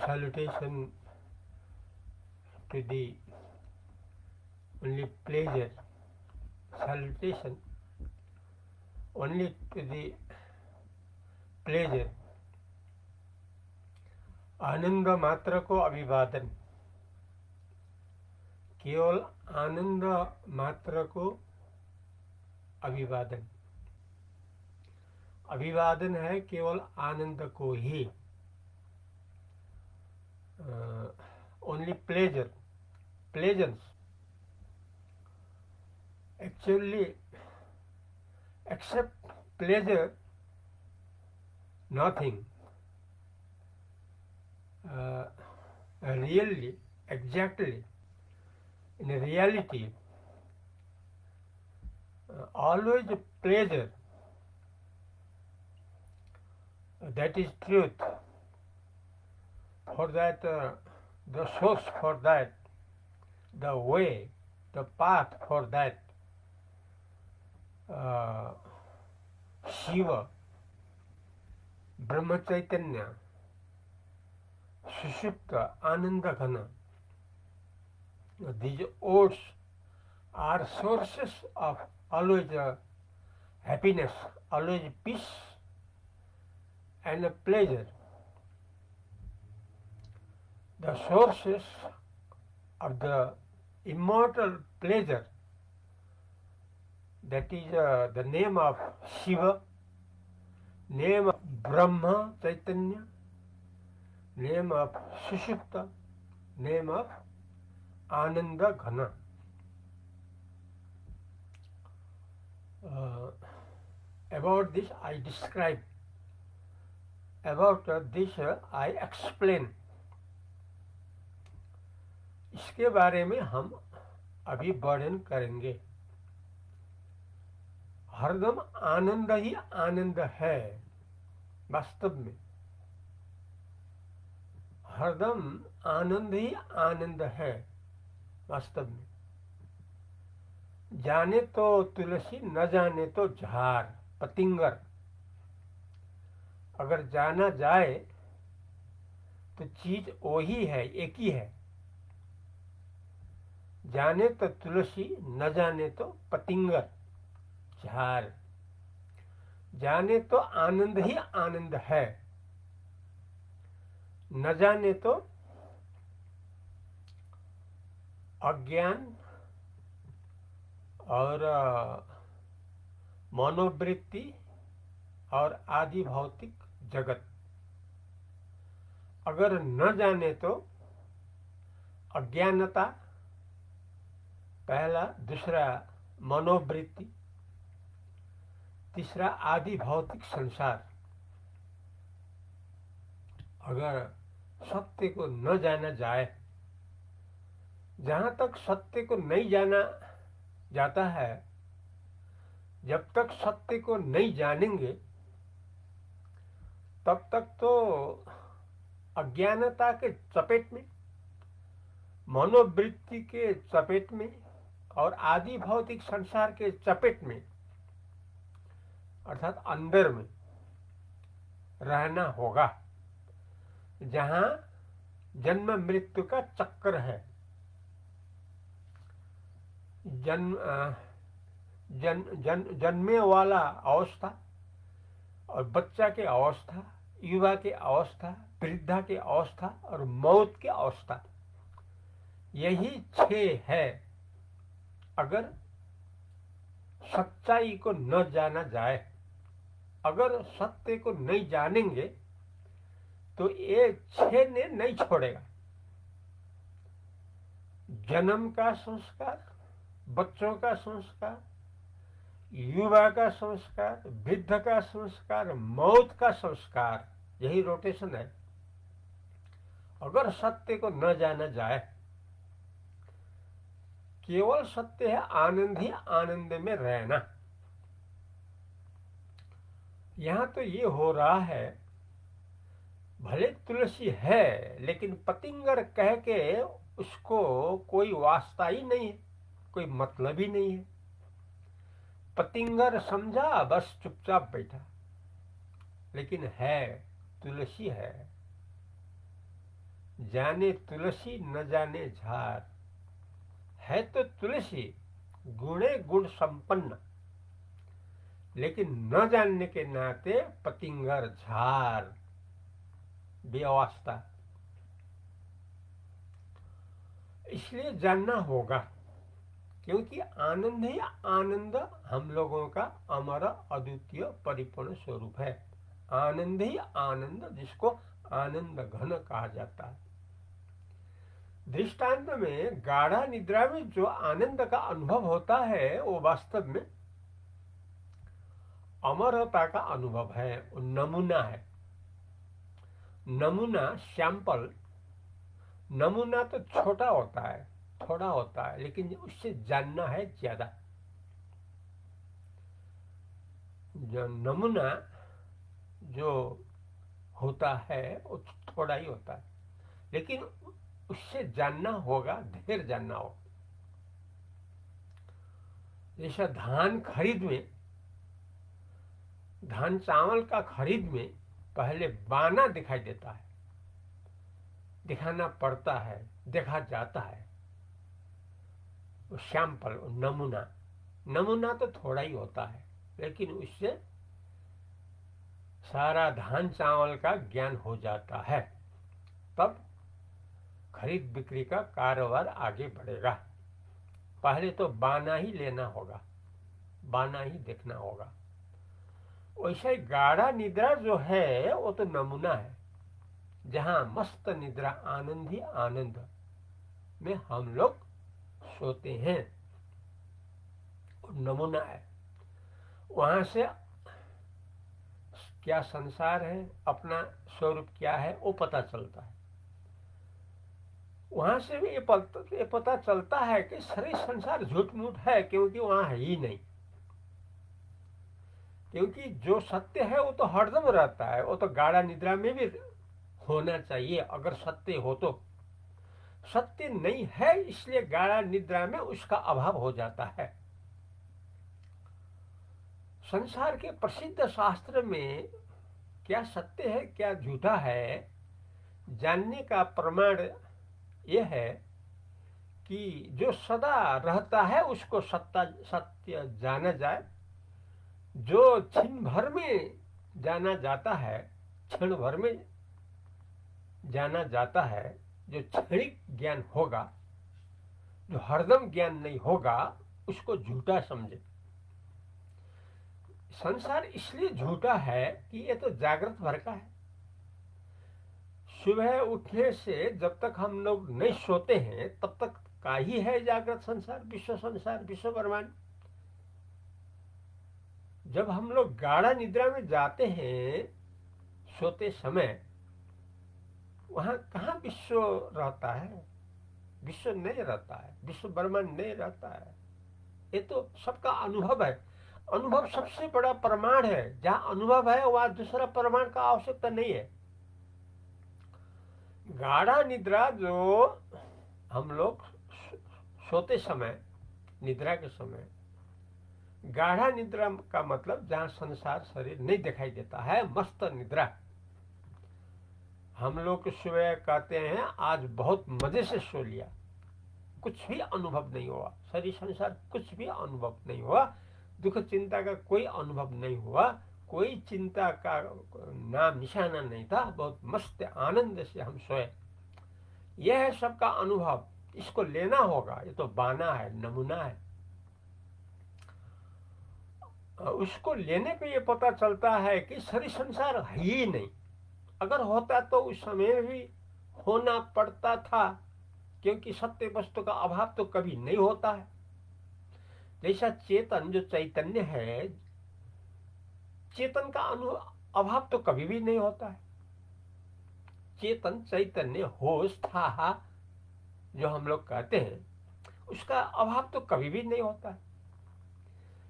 Salutation to the only pleasure, salutation only to the pleasure, आनंद मात्र को अभिवादन, केवल आनंद मात्र को अभिवादन। अभिवादन है केवल आनंद को ही। Only pleasure, pleasance, actually except pleasure nothing. Really, exactly, in reality, always pleasure, that is truth. For that, the source for that, the way, the path for that, Shiva, Brahma Chaitanya, Sushupta, Ananda Ghana. These odes are sources of always happiness, always peace and pleasure. The sources of the immortal pleasure, that is the name of Shiva, name of Brahma Chaitanya, name of Sushupta, name of Ananda Ghana. About this I describe, about this I explain. इसके बारे में हम अभी वर्णन करेंगे। हरदम आनंद ही आनंद है, वास्तव में हरदम आनंद ही आनंद है, वास्तव में। जाने तो तुलसी, न जाने तो झार, पतिंगर। अगर जाना जाए तो चीज वही है, एक ही है। जाने तो तुलसी, न जाने तो पतिंगर, झार। जाने तो आनंद ही आनंद है, न जाने तो अज्ञान और मनोवृत्ति और आदि भौतिक जगत। अगर न जाने तो अज्ञानता पहला, दूसरा मनोवृत्ति, तीसरा आदि भौतिक संसार। अगर सत्य को न जाना जाए, जहां तक सत्य को नहीं जाना जाता है, जब तक सत्य को नहीं जानेंगे तब तक तो अज्ञानता के चपेट में, मनोवृत्ति के चपेट में और आदि भौतिक संसार के चपेट में, अर्थात अंदर में रहना होगा, जहां जन्म मृत्यु का चक्र है। जन्मे वाला अवस्था और बच्चा की अवस्था, युवा की अवस्था, वृद्धा की अवस्था और मौत की अवस्था, यही 6 है। अगर सच्चाई को न जाना जाए, अगर सत्य को नहीं जानेंगे तो ये 6 ने नहीं छोड़ेगा। जन्म का संस्कार, बच्चों का संस्कार, युवा का संस्कार, वृद्ध का संस्कार, मौत का संस्कार, यही रोटेशन है। अगर सत्य को न जाना जाए, केवल सत्य है आनंद ही आनंद में रहना। यहां तो ये हो रहा है, भले तुलसी है लेकिन पतिंगर कह के उसको कोई वास्ता ही नहीं है, कोई मतलब ही नहीं है। पतिंगर समझा, बस चुपचाप बैठा, लेकिन है, तुलसी है। जाने तुलसी न जाने झार। है तो तुलसी गुणे गुण संपन्न, लेकिन न जानने के नाते पतिंगर झार, बेअवस्था। इसलिए जानना होगा, क्योंकि आनंद ही आनंद हम लोगों का अमर अद्वितीय परिपूर्ण स्वरूप है। आनंद ही आनंद, जिसको आनंद घन कहा जाता है। दृष्टांत में गाढ़ा निद्रा में जो आनंद का अनुभव होता है वो वास्तव में अमरता का अनुभव है, वो नमूना है। नमूना, सैंपल। नमूना तो छोटा होता है, थोड़ा होता है, लेकिन उससे जानना है ज्यादा। जो नमूना जो होता है वो थोड़ा ही होता है, लेकिन उससे जानना होगा, ढेर जानना होगा। जैसा धान खरीद में, धान चावल का खरीद में पहले बाना दिखाई देता है, दिखाना पड़ता है, देखा जाता है। वो सैंपल, नमूना। नमूना तो थोड़ा ही होता है, लेकिन उससे सारा धान चावल का ज्ञान हो जाता है। तब खरीद बिक्री का कारोबार आगे बढ़ेगा। पहले तो बाना ही लेना होगा, बाना ही देखना होगा। वैसे गाढ़ा निद्रा जो है वो तो नमूना है, जहां मस्त निद्रा, आनंद ही आनंद में हम लोग सोते हैं, नमूना है। वहां से क्या संसार है, अपना स्वरूप क्या है, वो पता चलता है। वहां से भी ये पता चलता है कि सारे संसार झूठ मूठ है, क्योंकि वहां है ही नहीं। क्योंकि जो सत्य है वो तो हरदम रहता है, वो तो गाढ़ा निद्रा में भी होना चाहिए। अगर सत्य हो तो, सत्य नहीं है, इसलिए गाढ़ा निद्रा में उसका अभाव हो जाता है। संसार के प्रसिद्ध शास्त्र में क्या सत्य है क्या झूठा है, जानने का प्रमाण यह है कि जो सदा रहता है उसको सत्य जाना जाए। जो क्षण भर में जाना जाता है, क्षण भर में जाना जाता है, जो क्षणिक ज्ञान होगा, जो हरदम ज्ञान नहीं होगा, उसको झूठा समझे। संसार इसलिए झूठा है कि ये तो जागृत भर का है। सुबह उठने से जब तक हम लोग नहीं सोते हैं तब तक का ही है जागृत संसार, विश्व ब्रह्मांड। जब हम लोग गाढ़ा निद्रा में जाते हैं सोते समय, वहां कहाँ विश्व रहता है? विश्व नहीं रहता है, विश्व ब्रह्मांड नहीं रहता है। ये तो सबका अनुभव है। अनुभव सबसे बड़ा प्रमाण है। जहां अनुभव है वहां दूसरा प्रमाण का आवश्यकता नहीं है। गाढ़ा निद्रा जो हम लोग सोते समय, निद्रा के समय, गाढ़ा निद्रा का मतलब जहां संसार शरीर नहीं दिखाई देता है, मस्त निद्रा। हम लोग सुबह कहते हैं आज बहुत मजे से सो लिया, कुछ भी अनुभव नहीं हुआ, शरीर संसार कुछ भी अनुभव नहीं हुआ, दुख चिंता का कोई अनुभव नहीं हुआ, कोई चिंता का नाम निशाना नहीं था, बहुत मस्त आनंद से हम सोए। यह है सबका अनुभव। इसको लेना होगा, ये तो बाना है, नमूना है। उसको लेने पे ये पता चलता है कि शरीर संसार है ही नहीं। अगर होता तो उस समय भी होना पड़ता था, क्योंकि सत्य वस्तु का अभाव तो कभी नहीं होता है। जैसा चेतन, जो चैतन्य है, चेतन का अभाव तो कभी भी नहीं होता है। चेतन, चैतन्य, होश, था जो हम लोग कहते हैं, उसका अभाव तो कभी भी नहीं होता है।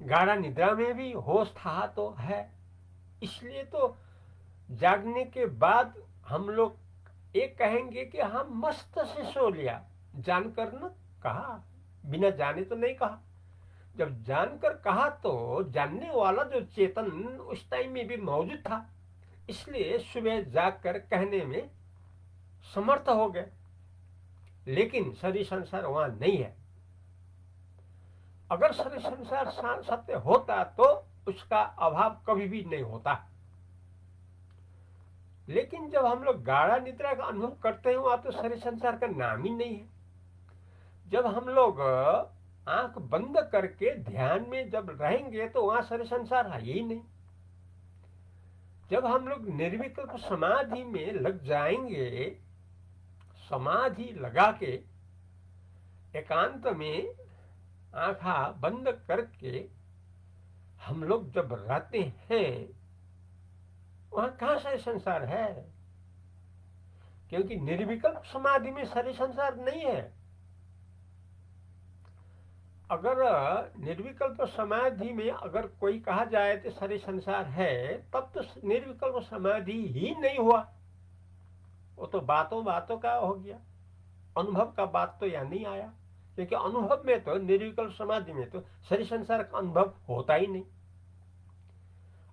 गाढ़ा निद्रा में भी होश था तो है। इसलिए तो जागने के बाद हम लोग ये कहेंगे कि हम मस्त से सो लिया, जानकर न कहा, बिना जाने तो नहीं कहा। जब जानकर कहा तो जानने वाला जो चेतन उस टाइम में भी मौजूद था, इसलिए सुबह जागकर कहने में समर्थ हो गए, लेकिन शरीर संसार वहां नहीं है। अगर शरीर संसार सत्य होता तो उसका अभाव कभी भी नहीं होता। लेकिन जब हम लोग गाढ़ा निद्रा का अनुभव करते हैं वहां तो शरीर संसार का नाम ही नहीं है। जब हम लोग आंख बंद करके ध्यान में जब रहेंगे तो वहां शरीर संसार है ही नहीं। जब हम लोग निर्विकल्प समाधि में लग जाएंगे, समाधि लगा के एकांत में आंखा बंद करके हम लोग जब रहते हैं, वहां कहां शरीर संसार है? क्योंकि निर्विकल्प समाधि में शरीर संसार नहीं है। अगर निर्विकल्प समाधि में अगर कोई कहा जाए तो शरीर संसार है, तब तो निर्विकल्प समाधि ही नहीं हुआ। वो तो बातों बातों का हो गया, अनुभव का बात तो यहाँ नहीं आया। क्योंकि अनुभव में तो निर्विकल्प समाधि में तो शरीर संसार का अनुभव होता ही नहीं।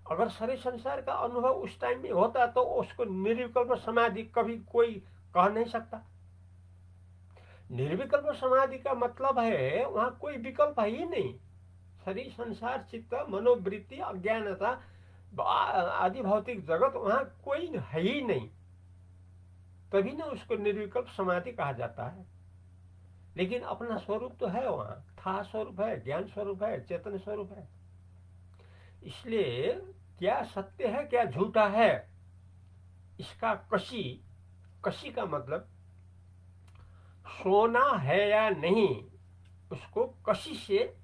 अगर शरीर संसार का अनुभव उस टाइम में होता तो उसको निर्विकल्प समाधि कभी कोई कह नहीं सकता। निर्विकल्प समाधि का मतलब है वहां कोई विकल्प है ही नहीं। शरीर संसार चित्त मनोवृत्ति अज्ञानता आदि भौतिक जगत वहां कोई है ही नहीं, तभी ना उसको निर्विकल्प समाधि कहा जाता है। लेकिन अपना स्वरूप तो है, वहां था स्वरूप है, ज्ञान स्वरूप है, चेतन स्वरूप है। इसलिए क्या सत्य है क्या झूठा है, इसका कशी का मतलब सोना है या नहीं, उसको कशी से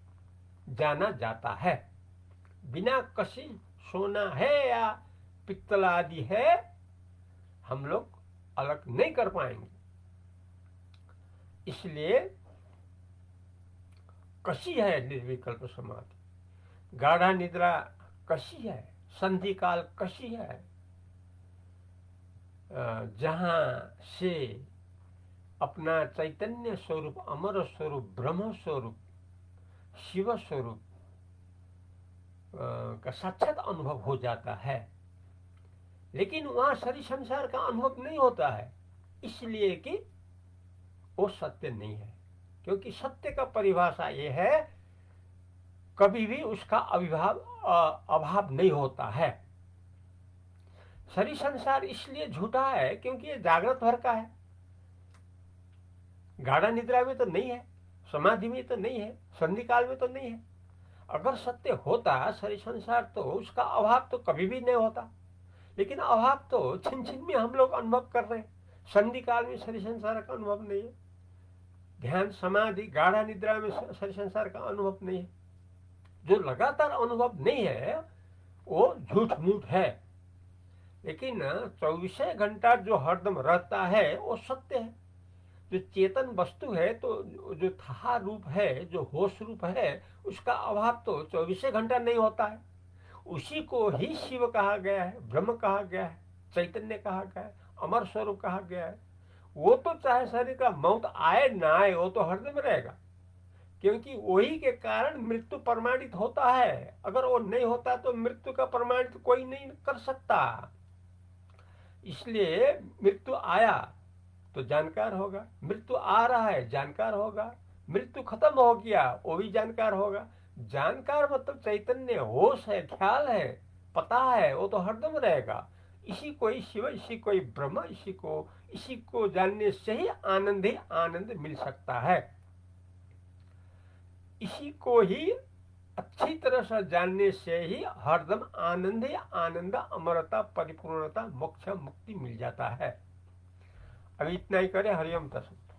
जाना जाता है। बिना कशी सोना है या पित्तल आदि है हम लोग अलग नहीं कर पाएंगे। इसलिए कशी है निर्विकल्प समाधि, गाढ़ा निद्रा कशी है, संधि काल कशी है, जहां से अपना चैतन्य स्वरूप, अमर स्वरूप, ब्रह्म स्वरूप, शिव स्वरूप का साक्षात अनुभव हो जाता है। लेकिन वहां शरीर संसार का अनुभव नहीं होता है, इसलिए कि वो सत्य नहीं है। क्योंकि सत्य का परिभाषा ये है, कभी भी उसका अभाव नहीं होता है। शरीर संसार इसलिए झूठा है क्योंकि ये जागृत भर का है, गाढ़ा निद्रा में तो नहीं है, समाधि में तो नहीं है, संधि काल में तो नहीं है। अगर सत्य होता शरीर संसार तो उसका अभाव तो कभी भी नहीं होता। लेकिन अभाव तो छिन छिन में हम लोग अनुभव कर रहे हैं। संधि काल में शरीर संसार का अनुभव नहीं है, ध्यान समाधि गाढ़ा निद्रा में शरीर संसार का अनुभव नहीं है। जो लगातार अनुभव नहीं है वो झूठ मूठ है। लेकिन 24 घंटा जो हरदम रहता है वो सत्य है। जो चेतन वस्तु है, तो जो था रूप है, जो होश रूप है, उसका अभाव तो 24 घंटा नहीं होता है। उसी को ही शिव कहा गया है, ब्रह्म कहा गया है, चैतन्य कहा गया है, अमर स्वरूप कहा गया है। वो तो चाहे शरीर का मौत आए ना आए, वो तो हरदम रहेगा। क्योंकि वही के कारण मृत्यु प्रमाणित होता है। अगर वो नहीं होता तो मृत्यु का प्रमाणित कोई नहीं कर सकता। इसलिए मृत्यु आया तो जानकार होगा, मृत्यु आ रहा है जानकार होगा, मृत्यु खत्म हो गया वो भी जानकार होगा। जानकार मतलब चैतन्य, होश है, ख्याल है, पता है, वो तो हरदम रहेगा। इसी को ही शिव, इसी को ही ब्रह्म, इसी को जानने से ही आनंद मिल सकता है। इसी को ही अच्छी तरह से जानने से ही हरदम आनंद, अमरता, परिपूर्णता, मोक्ष, मुक्ति मिल जाता है। अभी इतना ही करें। हरिओम तत्सत।